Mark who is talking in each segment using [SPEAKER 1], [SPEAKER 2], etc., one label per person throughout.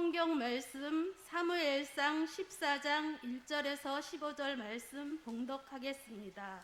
[SPEAKER 1] 성경 말씀 사무엘상 14장 1절에서 15절 말씀 봉독하겠습니다.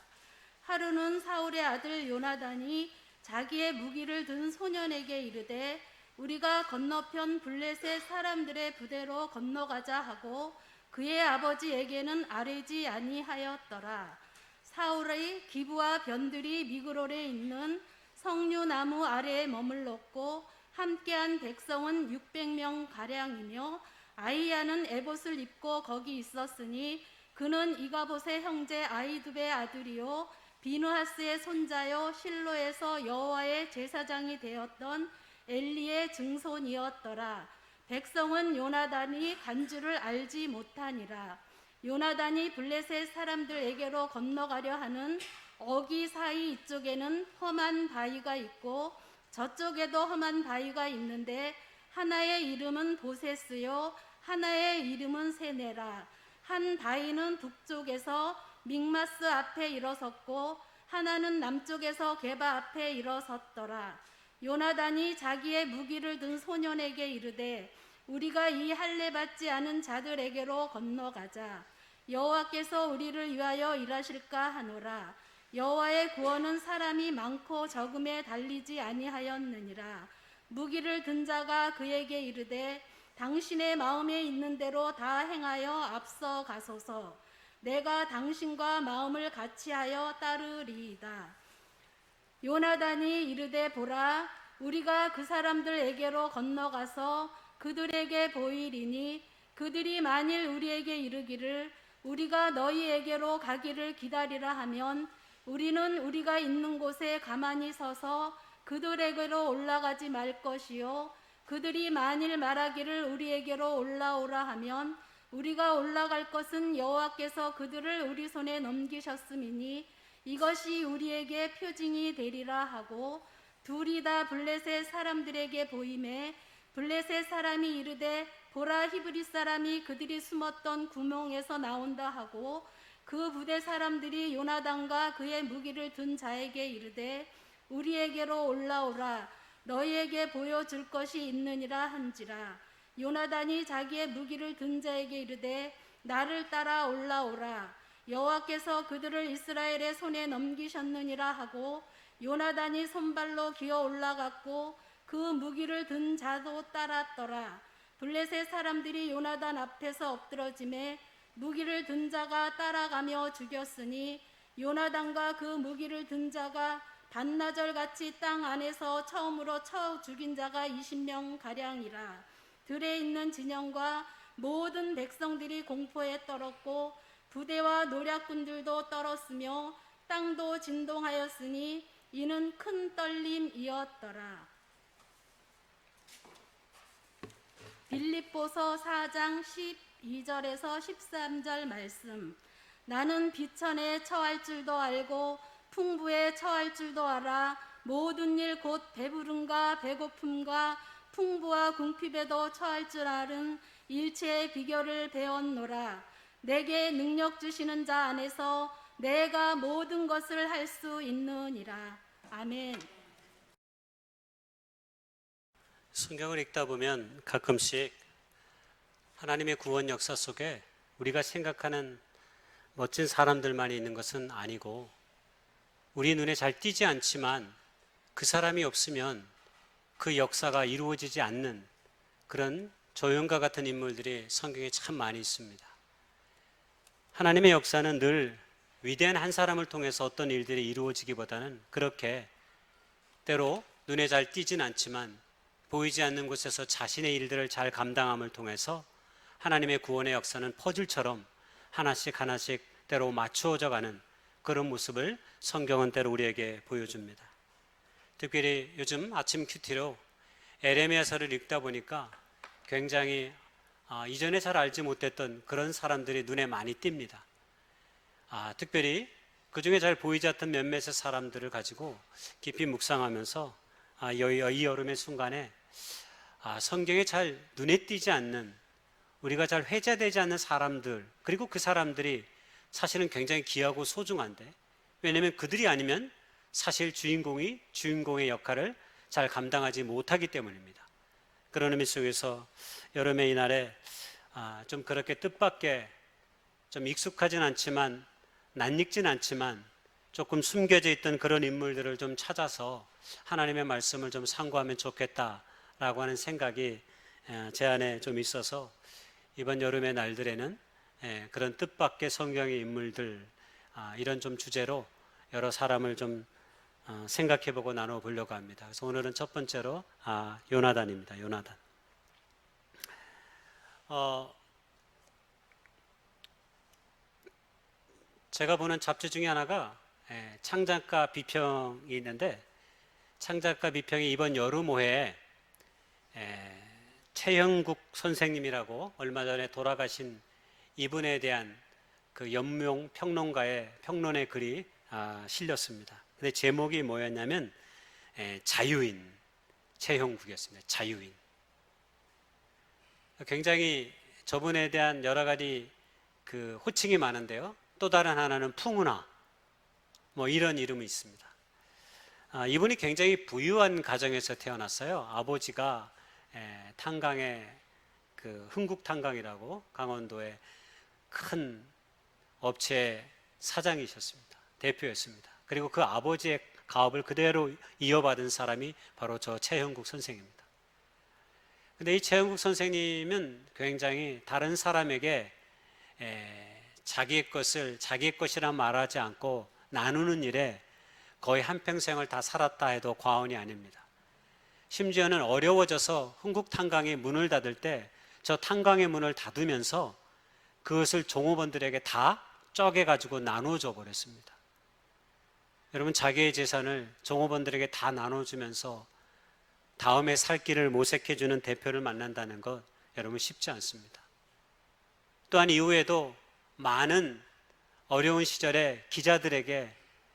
[SPEAKER 1] 하루는 사울의 아들 요나단이 자기의 무기를 든 소년에게 이르되 우리가 건너편 블레셋 사람들의 부대로 건너가자 하고 그의 아버지에게는 아뢰지 아니하였더라. 사울의 기부와 변들이 미그롤에 있는 석류나무 아래에 머물렀고 함께한 백성은 600명 가량이며 아이야는 에봇을 입고 거기 있었으니 그는 이가봇의 형제 아히두베의 아들이요 비느하스의 손자요 실로에서 여호와의 제사장이 되었던 엘리의 증손이었더라. 백성은 요나단이 간 줄을 알지 못하니라. 요나단이 블레셋 사람들에게로 건너가려 하는 어기 사이 이쪽에는 험한 바위가 있고 저쪽에도 험한 바위가 있는데 하나의 이름은 보세스요 하나의 이름은 세네라. 한 바위는 북쪽에서 믹마스 앞에 일어섰고 하나는 남쪽에서 게바 앞에 일어섰더라. 요나단이 자기의 무기를 든 소년에게 이르되 우리가 이 할례 받지 않은 자들에게로 건너가자. 여호와께서 우리를 위하여 일하실까 하노라. 여호와의 구원은 사람이 많고 적음에 달리지 아니하였느니라. 무기를 든 자가 그에게 이르되 당신의 마음에 있는 대로 다 행하여 앞서 가소서. 내가 당신과 마음을 같이하여 따르리이다. 요나단이 이르되 보라 우리가 그 사람들에게로 건너가서 그들에게 보이리니 그들이 만일 우리에게 이르기를 우리가 너희에게로 가기를 기다리라 하면 우리는 우리가 있는 곳에 가만히 서서 그들에게로 올라가지 말 것이요 그들이 만일 말하기를 우리에게로 올라오라 하면 우리가 올라갈 것은 여호와께서 그들을 우리 손에 넘기셨음이니 이것이 우리에게 표징이 되리라 하고 둘이 다 블레셋 사람들에게 보이매 블레셋 사람이 이르되 보라 히브리 사람이 그들이 숨었던 구멍에서 나온다 하고 그 부대 사람들이 요나단과 그의 무기를 든 자에게 이르되 우리에게로 올라오라 너희에게 보여줄 것이 있느니라 한지라. 요나단이 자기의 무기를 든 자에게 이르되 나를 따라 올라오라 여호와께서 그들을 이스라엘의 손에 넘기셨느니라 하고 요나단이 손발로 기어 올라갔고 그 무기를 든 자도 따랐더라. 블레셋 사람들이 요나단 앞에서 엎드러짐에 무기를 든 자가 따라가며 죽였으니 요나단과 그 무기를 든 자가 반나절같이 땅 안에서 처음으로 쳐 죽인 자가 20명 가량이라. 들에 있는 진영과 모든 백성들이 공포에 떨었고 부대와 노략군들도 떨었으며 땅도 진동하였으니 이는 큰 떨림이었더라. 빌립보서 4장 12절에서 13절 말씀. 나는 비천에 처할 줄도 알고 풍부에 처할 줄도 알아 모든 일 곧 배부름과 배고픔과 풍부와 궁핍에도 처할 줄 아는 일체의 비결을 배웠노라. 내게 능력 주시는 자 안에서 내가 모든 것을 할 수 있느니라. 아멘.
[SPEAKER 2] 성경을 읽다 보면 가끔씩 하나님의 구원 역사 속에 우리가 생각하는 멋진 사람들만 있는 것은 아니고 우리 눈에 잘 띄지 않지만 그 사람이 없으면 그 역사가 이루어지지 않는 그런 조연과 같은 인물들이 성경에 참 많이 있습니다. 하나님의 역사는 늘 위대한 한 사람을 통해서 어떤 일들이 이루어지기보다는 그렇게 때로 눈에 잘 띄진 않지만 보이지 않는 곳에서 자신의 일들을 잘 감당함을 통해서 하나님의 구원의 역사는 퍼즐처럼 하나씩 하나씩 때로 맞추어져 가는 그런 모습을 성경은 때로 우리에게 보여줍니다. 특별히 요즘 아침 큐티로 에레미야서를 읽다 보니까 굉장히 이전에 잘 알지 못했던 그런 사람들이 눈에 많이 띕니다. 특별히 그 중에 잘 보이지 않던 몇몇의 사람들을 가지고 깊이 묵상하면서 이 여름의 순간에 성경에 잘 눈에 띄지 않는 우리가 잘 회자되지 않는 사람들 그리고 그 사람들이 사실은 굉장히 귀하고 소중한데 왜냐하면 그들이 아니면 사실 주인공의 역할을 잘 감당하지 못하기 때문입니다. 그런 의미 속에서 여름의 이날에 좀 그렇게 뜻밖의 좀 익숙하진 않지만 낯익진 않지만 조금 숨겨져 있던 그런 인물들을 좀 찾아서 하나님의 말씀을 좀 상고하면 좋겠다라고 하는 생각이 제 안에 좀 있어서 이번 여름의 날들에는 그런 뜻밖의 성경의 인물들 이런 좀 주제로 여러 사람을 좀 생각해보고 나눠보려고 합니다. 그래서 오늘은 첫 번째로 요나단입니다. 요나단. 제가 보는 잡지 중에 하나가 창작가 비평이 있는데 창작가 비평이 이번 여름호에 최형국 선생님이라고 얼마 전에 돌아가신 이분에 대한 그 연명 평론가의 평론의 글이 실렸습니다. 근데 제목이 뭐였냐면 자유인 최형국이었습니다. 자유인. 굉장히 저분에 대한 여러 가지 그 호칭이 많은데요. 또 다른 하나는 풍우나 뭐 이런 이름이 있습니다. 이분이 굉장히 부유한 가정에서 태어났어요. 아버지가 탄광의 그 흥국탄광이라고 강원도의 큰 업체 사장이셨습니다. 대표였습니다. 그리고 그 아버지의 가업을 그대로 이어받은 사람이 바로 저 최형국 선생입니다. 근데 이 최형국 선생님은 굉장히 다른 사람에게 자기의 것을 자기의 것이라 말하지 않고 나누는 일에 거의 한평생을 다 살았다 해도 과언이 아닙니다. 심지어는 어려워져서 흥국탄광이 문을 닫을 때 저 탄광의 문을 닫으면서 그것을 종업원들에게 다 쪼개가지고 나눠줘 버렸습니다. 여러분, 자기의 재산을 종업원들에게 다 나눠주면서 다음에 살 길을 모색해주는 대표를 만난다는 것 여러분 쉽지 않습니다. 또한 이후에도 많은 어려운 시절에 기자들에게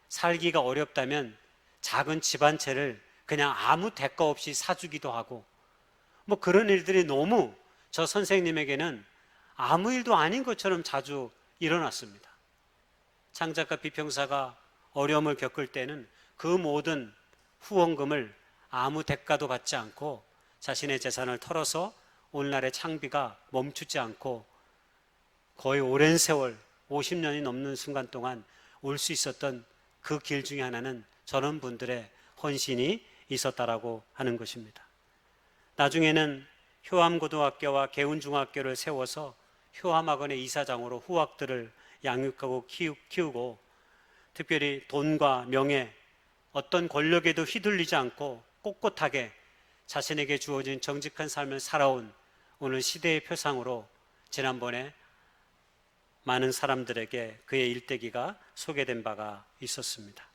[SPEAKER 2] 살기가 어렵다면 작은 집 한 채를 그냥 아무 대가 없이 사주기도 하고 뭐 그런 일들이 너무 저 선생님에게는 아무 일도 아닌 것처럼 자주 일어났습니다. 창작가 비평사가 어려움을 겪을 때는 그 모든 후원금을 아무 대가도 받지 않고 자신의 재산을 털어서 오늘날의 창비가 멈추지 않고 거의 오랜 세월 50년이 넘는 순간 동안 올 수 있었던 그 길 중에 하나는 저런 분들의 헌신이 있었다라고 하는 것입니다. 나중에는 효암고등학교와 개운중학교를 세워서 효암학원의 이사장으로 후학들을 양육하고 키우고 특별히 돈과 명예, 어떤 권력에도 휘둘리지 않고 꼿꼿하게 자신에게 주어진 정직한 삶을 살아온 오늘 시대의 표상으로 지난번에 많은 사람들에게 그의 일대기가 소개된 바가 있었습니다.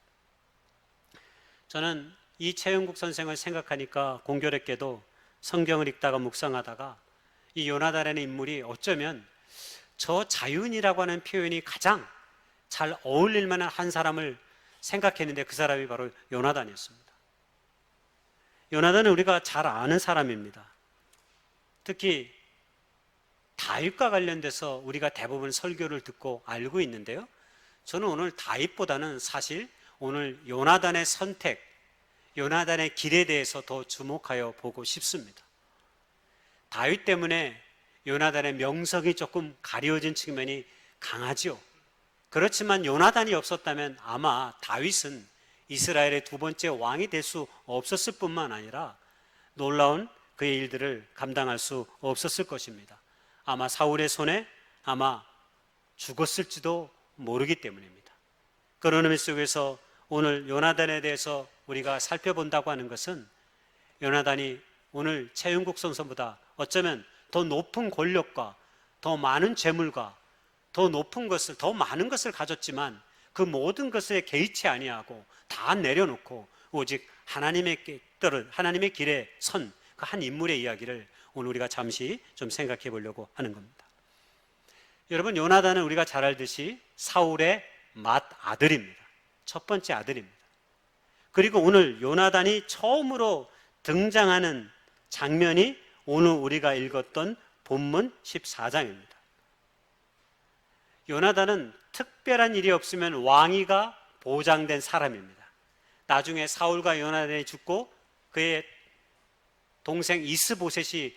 [SPEAKER 2] 저는 이 최형국 선생을 생각하니까 공교롭게도 성경을 읽다가 묵상하다가 이 요나단이라는 인물이 어쩌면 저 자유인이라고 하는 표현이 가장 잘 어울릴 만한 한 사람을 생각했는데 그 사람이 바로 요나단이었습니다. 요나단은 우리가 잘 아는 사람입니다. 특히 다윗과 관련돼서 우리가 대부분 설교를 듣고 알고 있는데요. 저는 오늘 다윗보다는 사실 오늘 요나단의 선택, 요나단의 길에 대해서 더 주목하여 보고 싶습니다. 다윗 때문에 요나단의 명성이 조금 가려진 측면이 강하죠. 그렇지만 요나단이 없었다면 아마 다윗은 이스라엘의 두 번째 왕이 될 수 없었을 뿐만 아니라 놀라운 그의 일들을 감당할 수 없었을 것입니다. 아마 사울의 손에 아마 죽었을지도 모르기 때문입니다. 그런 의미 속에서 오늘 요나단에 대해서 우리가 살펴본다고 하는 것은 요나단이 오늘 최형국 선생보다 어쩌면 더 높은 권력과 더 많은 재물과 더 높은 것을, 더 많은 것을 가졌지만 그 모든 것에 개의치 아니하고 다 내려놓고 오직 하나님의 길에 선 그 한 인물의 이야기를 오늘 우리가 잠시 좀 생각해 보려고 하는 겁니다. 여러분, 요나단은 우리가 잘 알듯이 사울의 맏아들입니다. 첫 번째 아들입니다. 그리고 오늘 요나단이 처음으로 등장하는 장면이 오늘 우리가 읽었던 본문 14장입니다. 요나단은 특별한 일이 없으면 왕위가 보장된 사람입니다. 나중에 사울과 요나단이 죽고 그의 동생 이스보셋이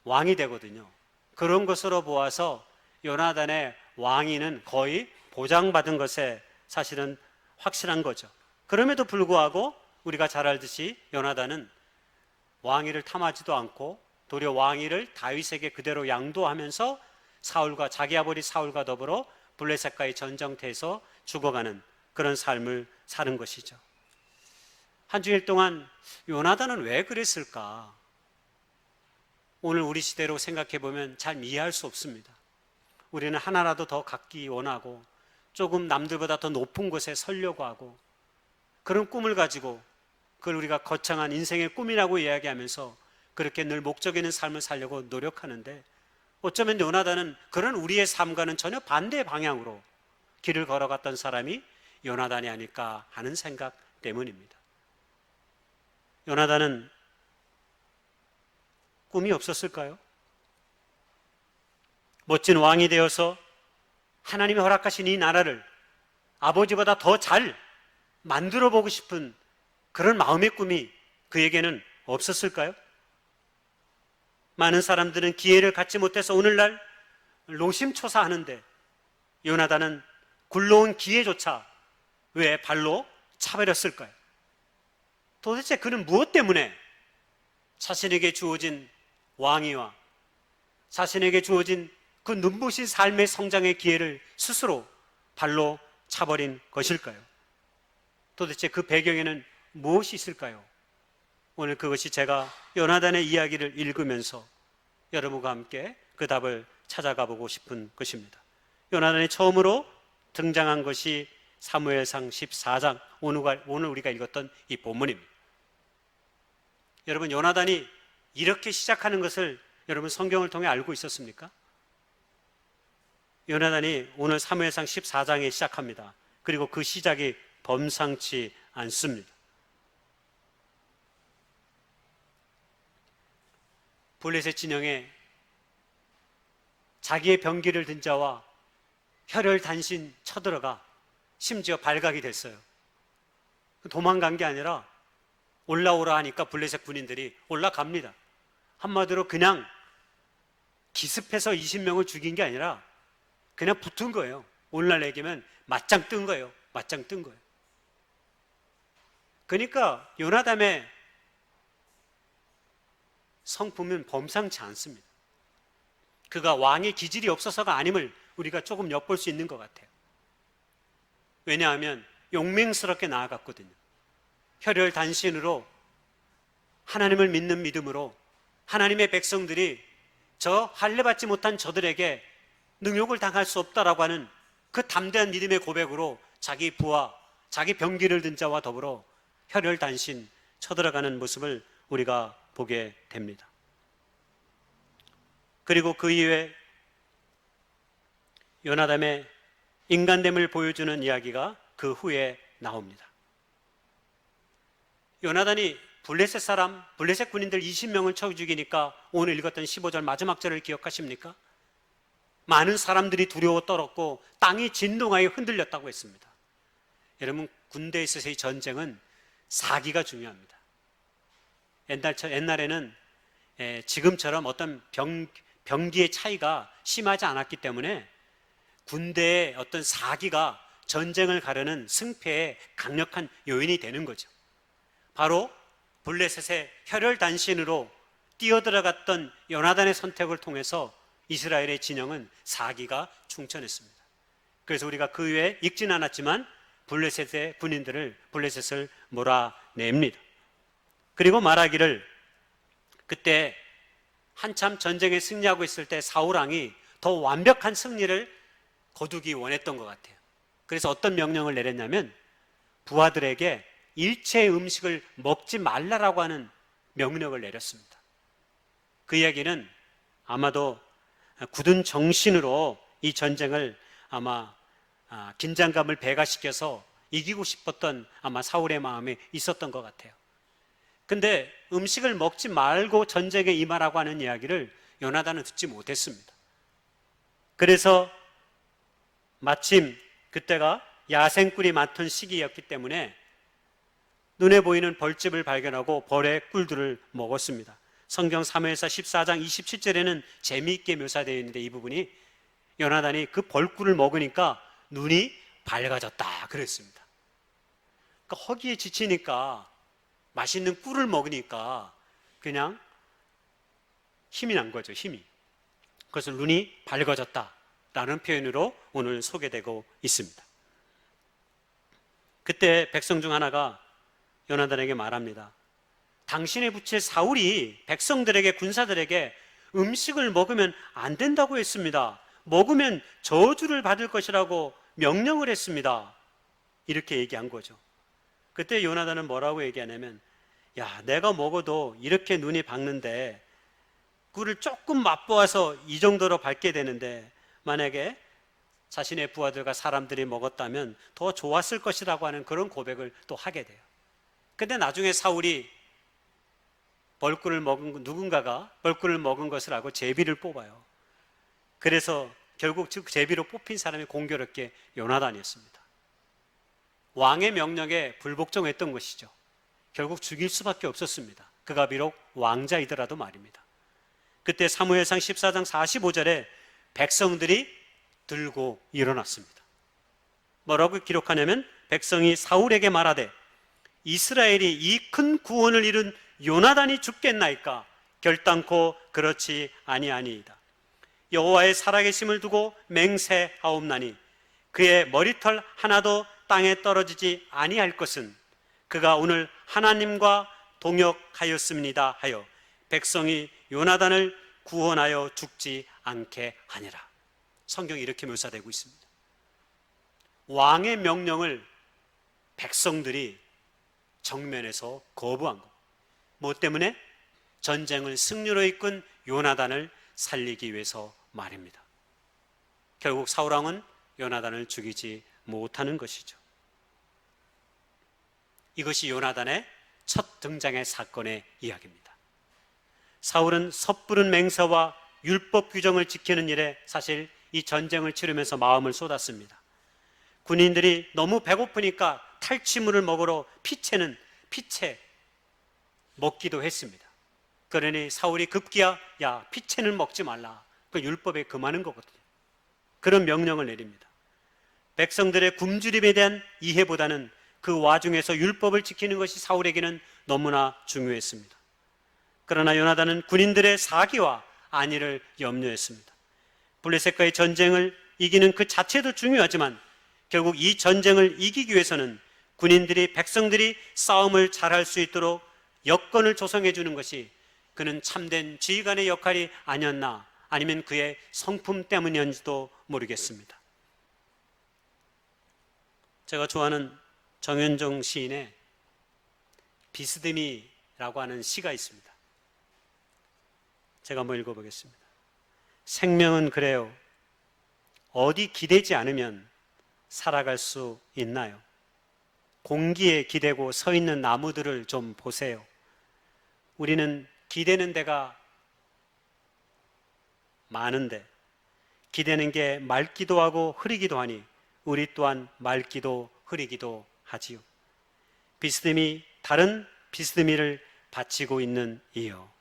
[SPEAKER 2] 왕이 되거든요. 그런 것으로 보아서 요나단의 왕위는 거의 보장받은 것에 사실은 확실한 거죠. 그럼에도 불구하고 우리가 잘 알듯이 요나단은 왕위를 탐하지도 않고 도리어 왕위를 다윗에게 그대로 양도하면서 사울과 자기 아버지 사울과 더불어 블레셋과의 전쟁터에서 죽어가는 그런 삶을 사는 것이죠. 한 주일 동안 요나단은 왜 그랬을까? 오늘 우리 시대로 생각해 보면 잘 이해할 수 없습니다. 우리는 하나라도 더 갖기 원하고 조금 남들보다 더 높은 곳에 서려고 하고 그런 꿈을 가지고 그걸 우리가 거창한 인생의 꿈이라고 이야기하면서 그렇게 늘 목적 있는 삶을 살려고 노력하는데 어쩌면 요나단은 그런 우리의 삶과는 전혀 반대의 방향으로 길을 걸어갔던 사람이 요나단이 아닐까 하는 생각 때문입니다. 요나단은 꿈이 없었을까요? 멋진 왕이 되어서 하나님이 허락하신 이 나라를 아버지보다 더 잘 만들어 보고 싶은 그런 마음의 꿈이 그에게는 없었을까요? 많은 사람들은 기회를 갖지 못해서 오늘날 노심초사하는데 요나단은 굴러온 기회조차 왜 발로 차버렸을까요? 도대체 그는 무엇 때문에 자신에게 주어진 왕위와 자신에게 주어진 그 눈부신 삶의 성장의 기회를 스스로 발로 차버린 것일까요? 도대체 그 배경에는 무엇이 있을까요? 오늘 그것이 제가 요나단의 이야기를 읽으면서 여러분과 함께 그 답을 찾아가 보고 싶은 것입니다. 요나단이 처음으로 등장한 것이 사무엘상 14장, 오늘 우리가 읽었던 이 본문입니다. 여러분, 요나단이 이렇게 시작하는 것을 여러분 성경을 통해 알고 있었습니까? 요나단이 오늘 사무엘상 14장에 시작합니다. 그리고 그 시작이 범상치 않습니다. 블레셋 진영에 자기의 병기를 든 자와 혈혈단신 쳐들어가 심지어 발각이 됐어요. 도망간 게 아니라 올라오라 하니까 블레셋 군인들이 올라갑니다. 한마디로 그냥 기습해서 20명을 죽인 게 아니라 그냥 붙은 거예요. 오늘날 얘기면 맞짱 뜬 거예요. 맞짱 뜬 거예요. 그러니까 요나단의 성품은 범상치 않습니다. 그가 왕의 기질이 없어서가 아님을 우리가 조금 엿볼 수 있는 것 같아요. 왜냐하면 용맹스럽게 나아갔거든요. 혈혈단신으로 하나님을 믿는 믿음으로 하나님의 백성들이 저 할례받지 못한 저들에게 능욕을 당할 수 없다라고 하는 그 담대한 믿음의 고백으로 자기 부하, 자기 병기를 든 자와 더불어 혈혈단신 쳐들어가는 모습을 우리가 보게 됩니다. 그리고 그 이후에 요나단의 인간됨을 보여주는 이야기가 그 후에 나옵니다. 요나단이 블레셋 사람, 블레셋 군인들 20명을 쳐 죽이니까 오늘 읽었던 15절 마지막 절을 기억하십니까? 많은 사람들이 두려워 떨었고 땅이 진동하여 흔들렸다고 했습니다. 여러분, 군대에 있어서의 전쟁은 사기가 중요합니다. 옛날에는 지금처럼 어떤 병기의 차이가 심하지 않았기 때문에 군대의 어떤 사기가 전쟁을 가르는 승패의 강력한 요인이 되는 거죠. 바로 블레셋의 혈혈단신으로 뛰어들어갔던 요나단의 선택을 통해서 이스라엘의 진영은 사기가 충천했습니다. 그래서 우리가 그 후에 읽진 않았지만 블레셋의 군인들을 블레셋을 몰아냅니다. 그리고 말하기를 그때 한참 전쟁에 승리하고 있을 때 사울왕이 더 완벽한 승리를 거두기 원했던 것 같아요. 그래서 어떤 명령을 내렸냐면 부하들에게 일체의 음식을 먹지 말라라고 하는 명령을 내렸습니다. 그 이야기는 아마도 굳은 정신으로 이 전쟁을 아마 긴장감을 배가시켜서 이기고 싶었던 아마 사울의 마음에 있었던 것 같아요. 근데 음식을 먹지 말고 전쟁에 임하라고 하는 이야기를 요나단은 듣지 못했습니다. 그래서 마침 그때가 야생꿀이 맡은 시기였기 때문에 눈에 보이는 벌집을 발견하고 벌의 꿀들을 먹었습니다. 성경 사무엘사 14장 27절에는 재미있게 묘사되어 있는데, 이 부분이 요나단이 그 벌꿀을 먹으니까 눈이 밝아졌다 그랬습니다. 그러니까 허기에 지치니까 맛있는 꿀을 먹으니까 그냥 힘이 난 거죠, 힘이. 그래서 눈이 밝아졌다라는 표현으로 오늘 소개되고 있습니다. 그때 백성 중 하나가 요나단에게 말합니다. 당신의 부채 사울이 백성들에게, 군사들에게 음식을 먹으면 안 된다고 했습니다. 먹으면 저주를 받을 것이라고 명령을 했습니다. 이렇게 얘기한 거죠. 그때 요나단은 뭐라고 얘기하냐면, 야, 내가 먹어도 이렇게 눈이 밝는데 꿀을 조금 맛보아서 이 정도로 밝게 되는데, 만약에 자신의 부하들과 사람들이 먹었다면 더 좋았을 것이라고 하는 그런 고백을 또 하게 돼요. 근데 나중에 사울이 누군가가 벌꿀을 먹은 것을 알고 제비를 뽑아요. 그래서 결국 제비로 뽑힌 사람이 공교롭게 요나단이었습니다. 왕의 명령에 불복종했던 것이죠. 결국 죽일 수밖에 없었습니다. 그가 비록 왕자이더라도 말입니다. 그때 사무엘상 14장 45절에 백성들이 들고 일어났습니다. 뭐라고 기록하냐면, 백성이 사울에게 말하되 이스라엘이 이 큰 구원을 이룬 요나단이 죽겠나이까? 결단코 그렇지 아니하니이다. 여호와의 살아계심을 두고 맹세하옵나니 그의 머리털 하나도 땅에 떨어지지 아니할 것은 그가 오늘 하나님과 동역하였습니다 하여 백성이 요나단을 구원하여 죽지 않게 하니라. 성경이 이렇게 묘사되고 있습니다. 왕의 명령을 백성들이 정면에서 거부한 것. 뭐 때문에? 전쟁을 승리로 이끈 요나단을 살리기 위해서 말입니다. 결국 사울왕은 요나단을 죽이지 못하는 것이죠. 이것이 요나단의 첫 등장의 사건의 이야기입니다. 사울은 섣부른 맹세와 율법 규정을 지키는 일에 사실 이 전쟁을 치르면서 마음을 쏟았습니다. 군인들이 너무 배고프니까 탈취물을 먹으러 피채 먹기도 했습니다. 그러니 사울이 급기야, 야, 피채는 먹지 말라. 그 율법에 금하는 거거든요. 그런 명령을 내립니다. 백성들의 굶주림에 대한 이해보다는 그 와중에서 율법을 지키는 것이 사울에게는 너무나 중요했습니다. 그러나 요나단은 군인들의 사기와 안위를 염려했습니다. 블레셋과의 전쟁을 이기는 그 자체도 중요하지만 결국 이 전쟁을 이기기 위해서는 군인들이, 백성들이 싸움을 잘할 수 있도록 여건을 조성해 주는 것이 그는 참된 지휘관의 역할이 아니었나, 아니면 그의 성품 때문이었는지도 모르겠습니다. 제가 좋아하는 정현종 시인의 비스듬히라고 하는 시가 있습니다. 제가 한번 읽어보겠습니다. 생명은 그래요. 어디 기대지 않으면 살아갈 수 있나요? 공기에 기대고 서 있는 나무들을 좀 보세요. 우리는 기대는 데가 많은데 기대는 게 맑기도 하고 흐리기도 하니 우리 또한 맑기도 흐리기도 하지요. 비스듬히 다른 비스듬히를 바치고 있는 이요.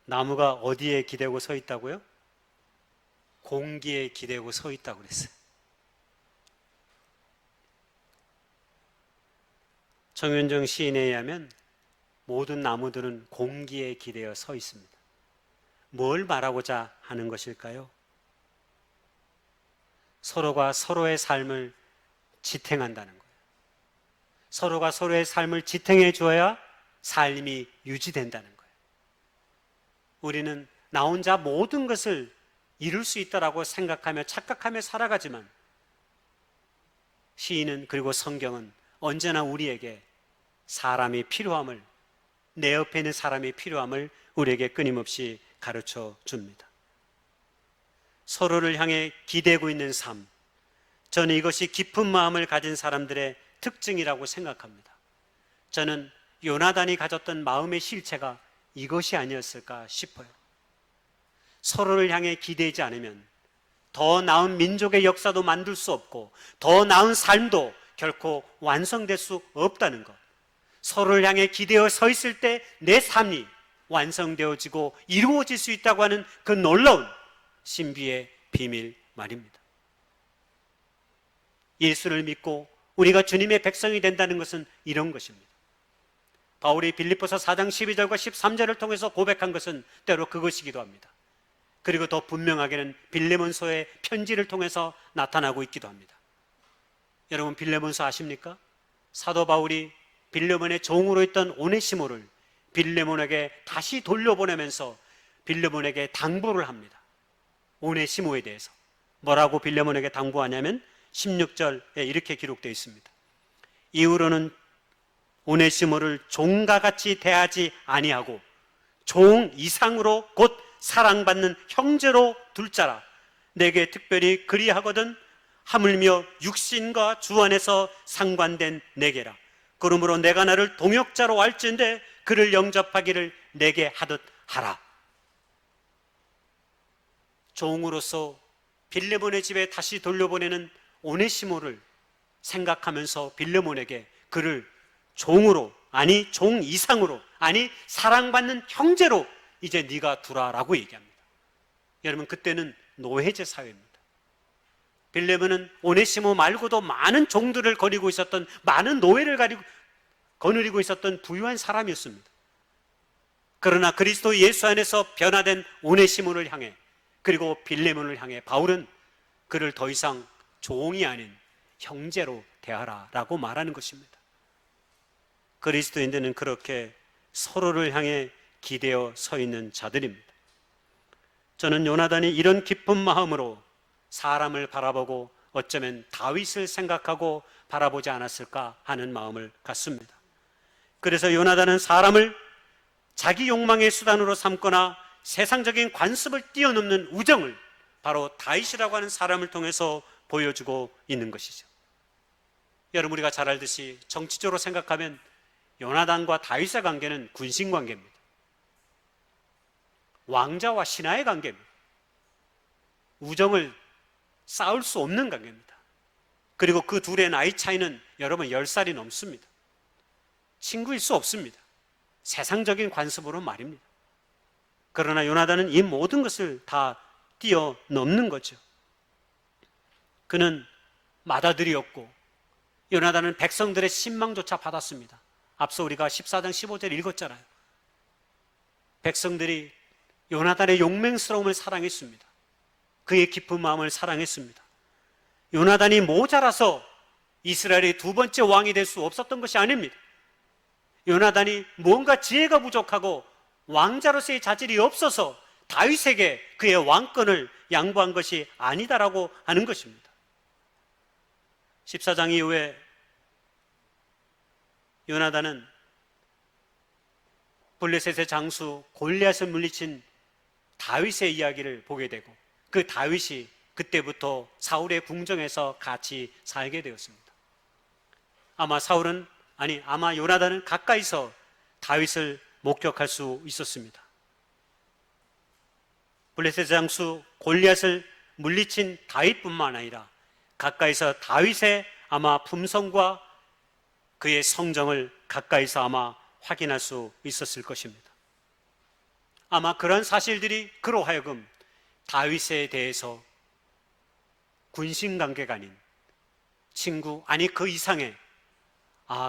[SPEAKER 2] 나무가 어디에 기대고 서 있다고요? 공기에 기대고 서 있다고 그랬어요. 정윤정 시인에 의하면 모든 나무들은 공기에 기대어 서 있습니다. 뭘 말하고자 하는 것일까요? 서로가 서로의 삶을 지탱한다는 거예요. 서로가 서로의 삶을 지탱해 줘야 삶이 유지된다는 거예요. 우리는 나 혼자 모든 것을 이룰 수 있다라고 생각하며 착각하며 살아가지만 시인은, 그리고 성경은 언제나 우리에게 사람이 필요함을, 내 옆에 있는 사람이 필요함을 우리에게 끊임없이 가르쳐 줍니다. 서로를 향해 기대고 있는 삶, 저는 이것이 깊은 마음을 가진 사람들의 특징이라고 생각합니다. 저는 요나단이 가졌던 마음의 실체가 이것이 아니었을까 싶어요. 서로를 향해 기대지 않으면 더 나은 민족의 역사도 만들 수 없고 더 나은 삶도 결코 완성될 수 없다는 것. 서로를 향해 기대어 서 있을 때 내 삶이 완성되어지고 이루어질 수 있다고 하는 그 놀라운 신비의 비밀 말입니다. 예수를 믿고 우리가 주님의 백성이 된다는 것은 이런 것입니다. 바울이 빌립보서 4장 12절과 13절을 통해서 고백한 것은 때로 그것이기도 합니다. 그리고 더 분명하게는 빌레몬서의 편지를 통해서 나타나고 있기도 합니다. 여러분, 빌레몬서 아십니까? 사도 바울이 빌레몬의 종으로 있던 오네시모를 빌레몬에게 다시 돌려보내면서 빌레몬에게 당부를 합니다. 오네시모에 대해서 뭐라고 빌레몬에게 당부하냐면 16절에 이렇게 기록되어 있습니다. 이후로는 오네시모를 종과 같이 대하지 아니하고 종 이상으로 곧 사랑받는 형제로 둘 자라. 내게 특별히 그리하거든 하물며 육신과 주 안에서 상관된 내게라. 그러므로 내가 나를 동역자로 알지인데 그를 영접하기를 내게 하듯 하라. 종으로서 빌레몬의 집에 다시 돌려보내는 오네시모를 생각하면서 빌레몬에게 그를 종으로, 아니 종 이상으로, 아니 사랑받는 형제로 이제 네가 두라라고 얘기합니다. 여러분, 그때는 노예제 사회입니다. 빌레몬은 오네시모 말고도 많은 종들을 거느리고 있었던, 많은 노예를 거느리고 있었던 부유한 사람이었습니다. 그러나 그리스도 예수 안에서 변화된 오네시모를 향해, 그리고 빌레몬을 향해 바울은 그를 더 이상 종이 아닌 형제로 대하라라고 말하는 것입니다. 그리스도인들은 그렇게 서로를 향해 기대어 서 있는 자들입니다. 저는 요나단이 이런 깊은 마음으로 사람을 바라보고 어쩌면 다윗을 생각하고 바라보지 않았을까 하는 마음을 갖습니다. 그래서 요나단은 사람을 자기 욕망의 수단으로 삼거나 세상적인 관습을 뛰어넘는 우정을 바로 다윗이라고 하는 사람을 통해서 보여주고 있는 것이죠. 여러분, 우리가 잘 알듯이 정치적으로 생각하면 요나단과 다윗의 관계는 군신 관계입니다. 왕자와 신하의 관계입니다. 우정을 쌓을 수 없는 관계입니다. 그리고 그 둘의 나이 차이는 여러분 10살이 넘습니다. 친구일 수 없습니다. 세상적인 관습으로 말입니다. 그러나 요나단은 이 모든 것을 다 뛰어넘는 거죠. 그는 맏아들이었고 요나단은 백성들의 신망조차 받았습니다. 앞서 우리가 14장 15절 읽었잖아요. 백성들이 요나단의 용맹스러움을 사랑했습니다. 그의 깊은 마음을 사랑했습니다. 요나단이 모자라서 이스라엘의 두 번째 왕이 될 수 없었던 것이 아닙니다. 요나단이 뭔가 지혜가 부족하고 왕자로서의 자질이 없어서 다윗에게 그의 왕권을 양보한 것이 아니다라고 하는 것입니다. 14장 이후에 요나단은 블레셋의 장수 골리앗을 물리친 다윗의 이야기를 보게 되고 그 다윗이 그때부터 사울의 궁정에서 같이 살게 되었습니다. 아마 요나단은 가까이서 다윗을 목격할 수 있었습니다. 블레셋 장수 골리앗을 물리친 다윗뿐만 아니라 가까이서 다윗의 아마 품성과 그의 성정을 가까이서 아마 확인할 수 있었을 것입니다. 아마 그런 사실들이 그로 하여금 다윗에 대해서 군신관계가 아닌 친구, 아니 그 이상의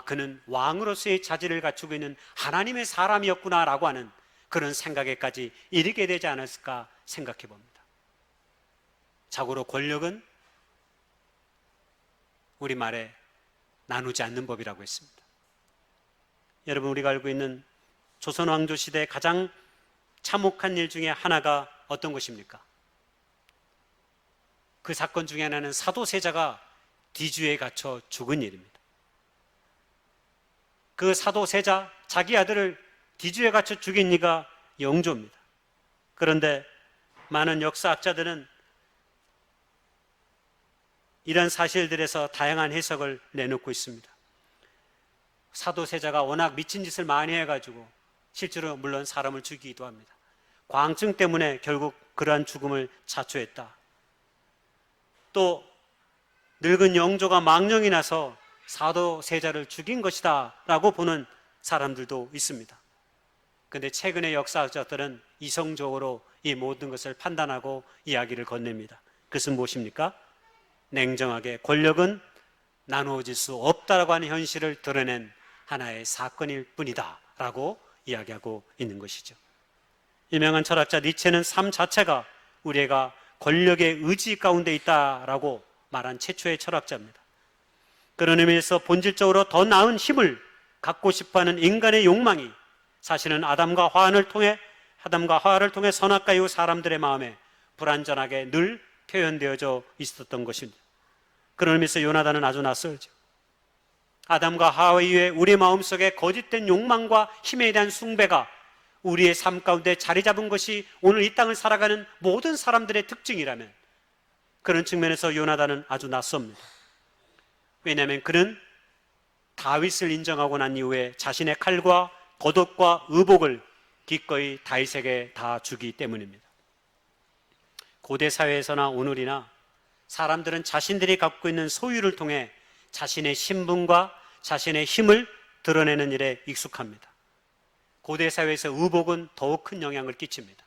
[SPEAKER 2] 그는 왕으로서의 자질을 갖추고 있는 하나님의 사람이었구나라고 하는 그런 생각에까지 이르게 되지 않았을까 생각해 봅니다. 자고로 권력은 우리말에 나누지 않는 법이라고 했습니다. 여러분, 우리가 알고 있는 조선 왕조 시대의 가장 참혹한 일 중에 하나가 어떤 것입니까? 그 사건 중에 하나는 사도세자가 뒤주에 갇혀 죽은 일입니다. 그 사도세자, 자기 아들을 뒤주에 갇혀 죽인 이가 영조입니다. 그런데 많은 역사학자들은 이런 사실들에서 다양한 해석을 내놓고 있습니다. 사도세자가 워낙 미친 짓을 많이 해가지고 실제로 물론 사람을 죽이기도 합니다. 광증 때문에 결국 그러한 죽음을 자초했다. 또 늙은 영조가 망령이 나서 사도세자를 죽인 것이다 라고 보는 사람들도 있습니다. 그런데 최근의 역사학자들은 이성적으로 이 모든 것을 판단하고 이야기를 건넵니다. 그것은 무엇입니까? 냉정하게 권력은 나누어질 수 없다라고 하는 현실을 드러낸 하나의 사건일 뿐이다 라고 이야기하고 있는 것이죠. 유명한 철학자 니체는 삶 자체가 우리가 권력의 의지 가운데 있다라고 말한 최초의 철학자입니다. 그런 의미에서 본질적으로 더 나은 힘을 갖고 싶어하는 인간의 욕망이 사실은 아담과 화를 통해 선악과 이후 사람들의 마음에 불완전하게 늘 표현되어져 있었던 것입니다. 그런 의미에서 요나단은 아주 낯설죠. 아담과 하와 이후에 우리 마음속에 거짓된 욕망과 힘에 대한 숭배가 우리의 삶 가운데 자리 잡은 것이 오늘 이 땅을 살아가는 모든 사람들의 특징이라면 그런 측면에서 요나단은 아주 낯섭니다. 왜냐하면 그는 다윗을 인정하고 난 이후에 자신의 칼과 겉옷과 의복을 기꺼이 다윗에게 다 주기 때문입니다. 고대 사회에서나 오늘이나 사람들은 자신들이 갖고 있는 소유를 통해 자신의 신분과 자신의 힘을 드러내는 일에 익숙합니다. 고대 사회에서 의복은 더욱 큰 영향을 끼칩니다.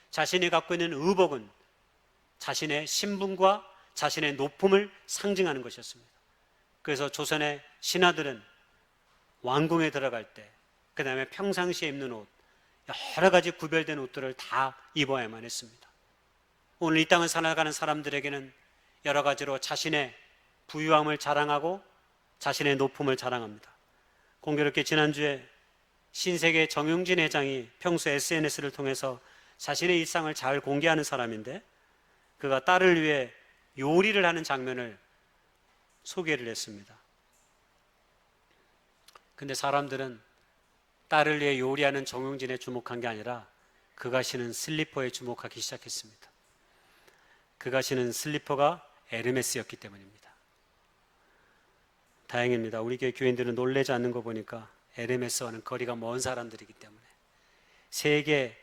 [SPEAKER 2] 자신이 갖고 있는 의복은 자신의 신분과 자신의 높음을 상징하는 것이었습니다. 그래서 조선의 신하들은 왕궁에 들어갈 때, 그 다음에 평상시에 입는 옷, 여러 가지 구별된 옷들을 다 입어야만 했습니다. 오늘 이 땅을 살아가는 사람들에게는 여러 가지로 자신의 부유함을 자랑하고 자신의 높음을 자랑합니다. 공교롭게 지난주에 신세계 정용진 회장이 평소 SNS를 통해서 자신의 일상을 잘 공개하는 사람인데 그가 딸을 위해 요리를 하는 장면을 소개를 했습니다. 근데 사람들은 딸을 위해 요리하는 정용진에 주목한 게 아니라 그가 신은 슬리퍼에 주목하기 시작했습니다. 그가 신은 슬리퍼가 에르메스였기 때문입니다. 다행입니다. 우리 교인들은 놀라지 않는 거 보니까 에르메스와는 거리가 먼 사람들이기 때문에 세계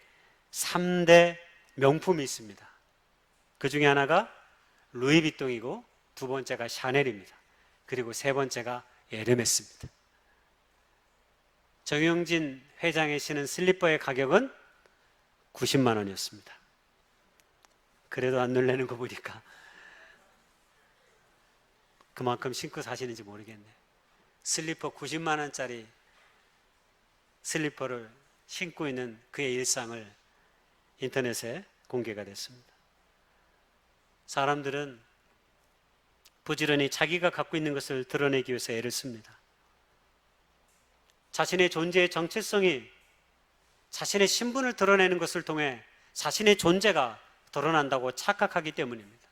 [SPEAKER 2] 3대 명품이 있습니다. 그 중에 하나가 루이비통이고 두 번째가 샤넬입니다. 그리고 세 번째가 에르메스입니다. 정용진 회장이 신은 슬리퍼의 가격은 90만 원이었습니다. 그래도 안 놀라는 거 보니까 그만큼 신고 사시는지 모르겠네요. 슬리퍼 90만 원짜리 슬리퍼를 신고 있는 그의 일상을 인터넷에 공개가 됐습니다. 사람들은 부지런히 자기가 갖고 있는 것을 드러내기 위해서 애를 씁니다. 자신의 존재의 정체성이 자신의 신분을 드러내는 것을 통해 자신의 존재가 드러난다고 착각하기 때문입니다.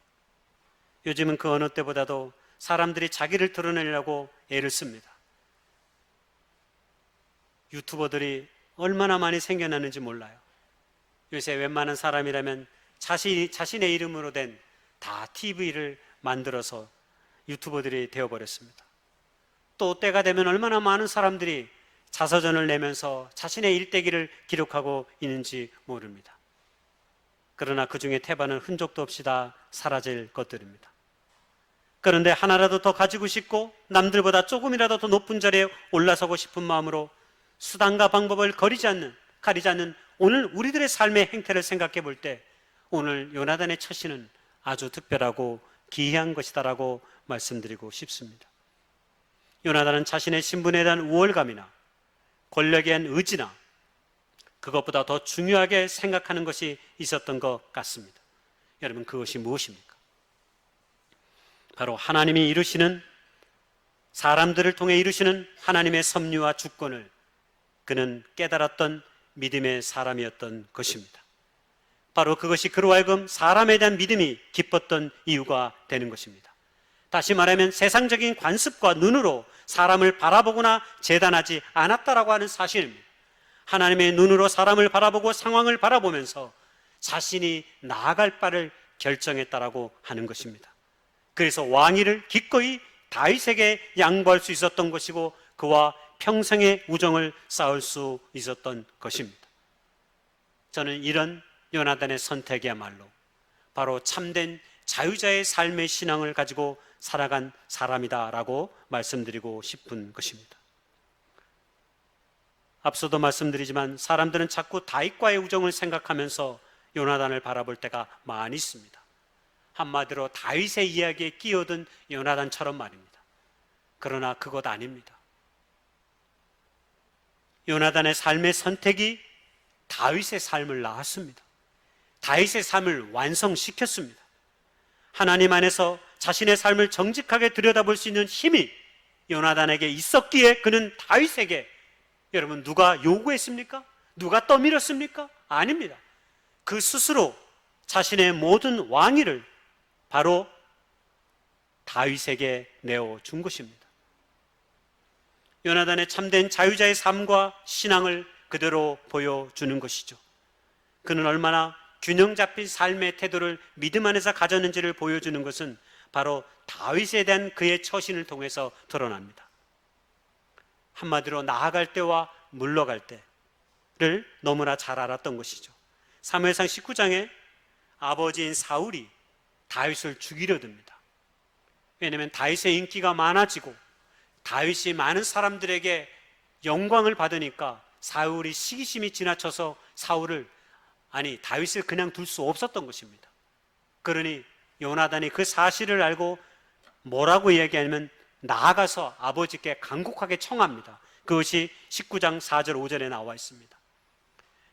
[SPEAKER 2] 요즘은 그 어느 때보다도 사람들이 자기를 드러내려고 애를 씁니다. 유튜버들이 얼마나 많이 생겨나는지 몰라요. 요새 웬만한 사람이라면 자신의 이름으로 된 다 TV를 만들어서 유튜버들이 되어버렸습니다. 또 때가 되면 얼마나 많은 사람들이 자서전을 내면서 자신의 일대기를 기록하고 있는지 모릅니다. 그러나 그 중에 태반은 흔적도 없이 다 사라질 것들입니다. 그런데 하나라도 더 가지고 싶고 남들보다 조금이라도 더 높은 자리에 올라서고 싶은 마음으로 수단과 방법을 가리지 않는 오늘 우리들의 삶의 행태를 생각해 볼 때 오늘 요나단의 처신은 아주 특별하고 기이한 것이다라고 말씀드리고 싶습니다. 요나단은 자신의 신분에 대한 우월감이나 권력에 대한 의지나 그것보다 더 중요하게 생각하는 것이 있었던 것 같습니다. 여러분, 그것이 무엇입니까? 바로 하나님이 이루시는, 사람들을 통해 이루시는 하나님의 섭리와 주권을 그는 깨달았던 믿음의 사람이었던 것입니다. 바로 그것이 그로 하여금 사람에 대한 믿음이 깊었던 이유가 되는 것입니다. 다시 말하면 세상적인 관습과 눈으로 사람을 바라보거나 재단하지 않았다라고 하는 사실입니다. 하나님의 눈으로 사람을 바라보고 상황을 바라보면서 자신이 나아갈 바를 결정했다라고 하는 것입니다. 그래서 왕위를 기꺼이 다윗에게 양보할 수 있었던 것이고 그와 평생의 우정을 쌓을 수 있었던 것입니다. 저는 이런 요나단의 선택이야말로 바로 참된 자유자의 삶의 신앙을 가지고 살아간 사람이다라고 말씀드리고 싶은 것입니다. 앞서도 말씀드리지만 사람들은 자꾸 다윗과의 우정을 생각하면서 요나단을 바라볼 때가 많이 있습니다. 한마디로 다윗의 이야기에 끼어든 요나단처럼 말입니다. 그러나 그것 아닙니다. 요나단의 삶의 선택이 다윗의 삶을 낳았습니다. 다윗의 삶을 완성시켰습니다. 하나님 안에서 자신의 삶을 정직하게 들여다볼 수 있는 힘이 요나단에게 있었기에 그는 다윗에게, 여러분, 누가 요구했습니까? 누가 떠밀었습니까? 아닙니다. 그 스스로 자신의 모든 왕위를 바로 다윗에게 내어준 것입니다. 요나단의 참된 자유자의 삶과 신앙을 그대로 보여주는 것이죠. 그는 얼마나 균형 잡힌 삶의 태도를 믿음 안에서 가졌는지를 보여주는 것은 바로 다윗에 대한 그의 처신을 통해서 드러납니다. 한마디로 나아갈 때와 물러갈 때를 너무나 잘 알았던 것이죠. 사무엘상 19장에 아버지인 사울이 다윗을 죽이려 듭니다. 왜냐하면 다윗의 인기가 많아지고 다윗이 많은 사람들에게 영광을 받으니까 사울이 시기심이 지나쳐서 다윗을 그냥 둘 수 없었던 것입니다. 그러니 요나단이 그 사실을 알고 뭐라고 이야기하냐면 나아가서 아버지께 간곡하게 청합니다. 그것이 19장 4절 5절에 나와 있습니다.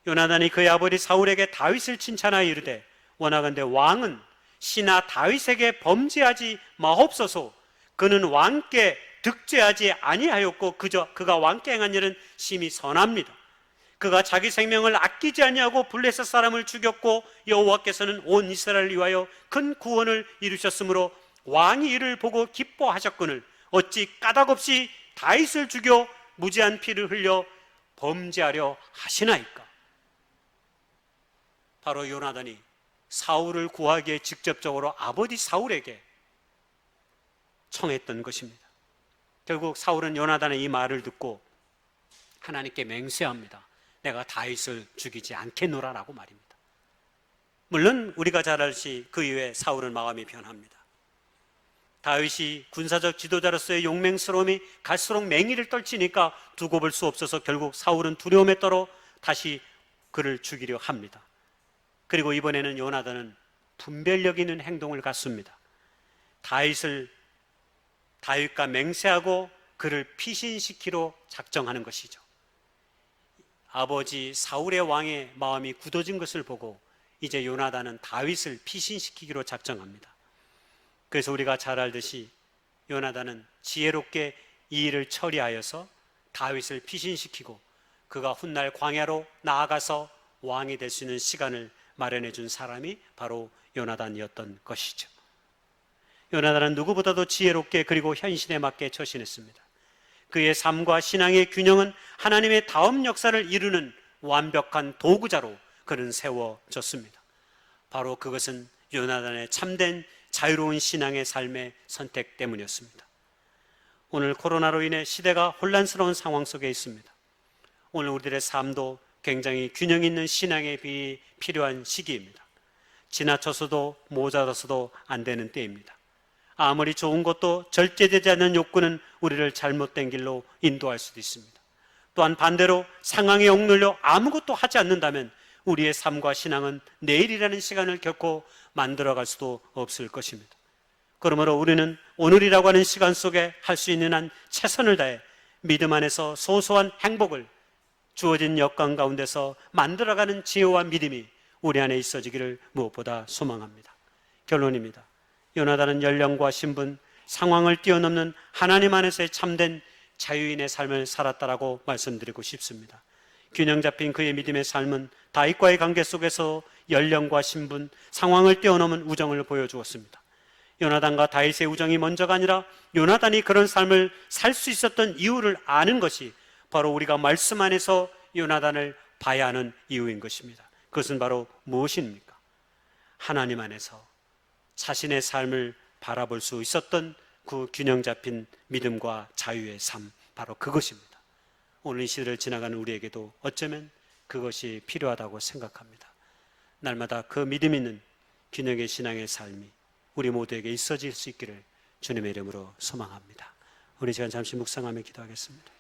[SPEAKER 2] 요나단이 그의 아버지 사울에게 다윗을 칭찬하여 이르되 원하건대 왕은 시나 다윗에게 범죄하지 마옵소서. 그는 왕께 득죄하지 아니하였고 그가 왕께 행한 일은 심히 선합니다. 그가 자기 생명을 아끼지 아니하고 블레셋 사람을 죽였고 여호와께서는 온 이스라엘을 위하여 큰 구원을 이루셨으므로 왕이 이를 보고 기뻐하셨거늘 어찌 까닭없이 다윗을 죽여 무지한 피를 흘려 범죄하려 하시나이까. 바로 요나단이 사울을 구하기에 직접적으로 아버지 사울에게 청했던 것입니다. 결국 사울은 요나단의 이 말을 듣고 하나님께 맹세합니다. 내가 다윗을 죽이지 않겠노라라고 말입니다. 물론 우리가 잘 알시 그 이후에 사울은 마음이 변합니다. 다윗이 군사적 지도자로서의 용맹스러움이 갈수록 맹위를 떨치니까 두고 볼 수 없어서 결국 사울은 두려움에 떨어 다시 그를 죽이려 합니다. 그리고 이번에는 요나단은 분별력 있는 행동을 갖습니다. 다윗과 맹세하고 그를 피신시키러 작정하는 것이죠. 아버지 사울의 왕의 마음이 굳어진 것을 보고 이제 요나단은 다윗을 피신시키기로 작정합니다. 그래서 우리가 잘 알듯이 요나단은 지혜롭게 이 일을 처리하여서 다윗을 피신시키고 그가 훗날 광야로 나아가서 왕이 될 수 있는 시간을 마련해 준 사람이 바로 요나단이었던 것이죠. 요나단은 누구보다도 지혜롭게 그리고 현실에 맞게 처신했습니다. 그의 삶과 신앙의 균형은 하나님의 다음 역사를 이루는 완벽한 도구자로 그는 세워졌습니다. 바로 그것은 요나단의 참된 자유로운 신앙의 삶의 선택 때문이었습니다. 오늘 코로나로 인해 시대가 혼란스러운 상황 속에 있습니다. 오늘 우리들의 삶도 굉장히 균형 있는 신앙의 비이 필요한 시기입니다. 지나쳐서도 모자라서도 안 되는 때입니다. 아무리 좋은 것도 절제되지 않는 욕구는 우리를 잘못된 길로 인도할 수도 있습니다. 또한 반대로 상황에 억눌려 아무것도 하지 않는다면 우리의 삶과 신앙은 내일이라는 시간을 결코 만들어갈 수도 없을 것입니다. 그러므로 우리는 오늘이라고 하는 시간 속에 할 수 있는 한 최선을 다해 믿음 안에서 소소한 행복을 주어진 여건 가운데서 만들어가는 지혜와 믿음이 우리 안에 있어지기를 무엇보다 소망합니다. 결론입니다. 요나단은 연령과 신분, 상황을 뛰어넘는 하나님 안에서의 참된 자유인의 삶을 살았다라고 말씀드리고 싶습니다. 균형 잡힌 그의 믿음의 삶은 다윗과의 관계 속에서 연령과 신분, 상황을 뛰어넘은 우정을 보여주었습니다. 요나단과 다윗의 우정이 먼저가 아니라 요나단이 그런 삶을 살 수 있었던 이유를 아는 것이 바로 우리가 말씀 안에서 요나단을 봐야 하는 이유인 것입니다. 그것은 바로 무엇입니까? 하나님 안에서 자신의 삶을 바라볼 수 있었던 그 균형 잡힌 믿음과 자유의 삶, 바로 그것입니다. 오늘 이 시대를 지나가는 우리에게도 어쩌면 그것이 필요하다고 생각합니다. 날마다 그 믿음 있는 균형의 신앙의 삶이 우리 모두에게 있어질 수 있기를 주님의 이름으로 소망합니다. 우리 시간 잠시 묵상하며 기도하겠습니다.